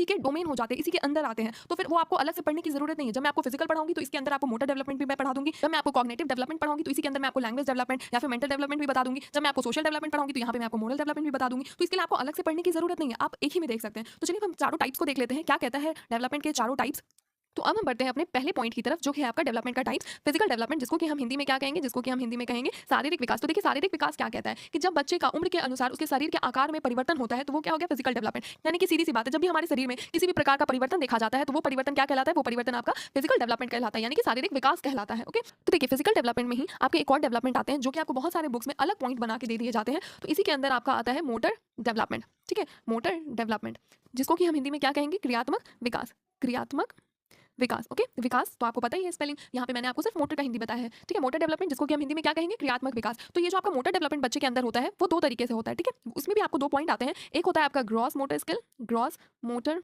के डोमेन हो जाते हैं, इसी के अंदर आते हैं, तो फिर वो आपको अलग से पढ़ने की जरूरत नहीं है। जब मैं आपको फिजिकल पढ़ाऊंगी तो इसके अंदर आपको मोटर डेवलपमेंट भी मैं पढ़ा दूंगी, जब मैं आपको कॉग्निटिव डेवलपमेंट पढ़ाऊंगी तो इसी के अंदर मैं आपको लैंग्वेज डेवलपमेंट या फिर मेंटल डेवलपमेंट भी बता दूंगी, जब मैं आपको सोशल डेवलपमेंट पढ़ाऊंगी तो यहाँ पे मैं आपको मोरल डेवलपमेंट भी बता दूंगी। तो इसके लिए आपको अलग से पढ़ने की जरूरत नहीं है, आप एक ही में देख सकते हैं। तो चलिए हम चारों टाइप्स को देख लेते हैं, क्या कहता है डेवलपमेंट के चारों टाइप्स। तो अब हम बढ़ते हैं अपने पहले पॉइंट की तरफ, जो कि है आपका डेवलपमेंट का टाइप्स, फिजिकल डेवलपमेंट, जिसको कि हम हिंदी में क्या कहेंगे, जिसको कि हम हिंदी में कहेंगे शारीरिक विकास। तो देखिए शारीरिक विकास क्या कहता है कि जब बच्चे का उम्र के अनुसार उसके शरीर के आकार में परिवर्तन होता है तो वो क्या हो गया, फिजिकल डेवलपमेंट। यानी कि सीधी सी बात है, जब भी हमारे शरीर में किसी भी प्रकार का परिवर्तन देखा जाता है तो वो परिवर्तन क्या कहलाता है, वो परिवर्तन आपका फिजिकल डेवलपमेंट कहलाता है, यानी कि शारीरिक विकास कहलाता है। ओके, तो देखिए फिजिकल डेवलपमेंट में ही आपके एक और डेवलपमेंट आते हैं जो कि आपको बहुत सारे बुक्स में अलग पॉइंट बना के दे दिए जाते हैं। तो इसी के अंदर आपका आता है मोटर डेवलपमेंट। ठीक है, मोटर डेवलपमेंट, जिसको कि हम हिंदी में क्या कहेंगे, क्रियात्मक विकास। क्रियात्मक विकास। ओके, विकास तो आपको पता ही है स्पेलिंग, यहाँ पे मैंने आपको सिर्फ मोटर का हिंदी बताया है। ठीक है, मोटर डेवलपमेंट, जिसको कि हम हिंदी में क्या कहेंगे, क्रियात्मक विकास। तो ये जो आपका मोटर डेवलपमेंट बच्चे के अंदर होता है वो दो तरीके से होता है। ठीक है, उसमें भी आपको दो पॉइंट आते हैं, एक होता है आपका gross motor skill, gross motor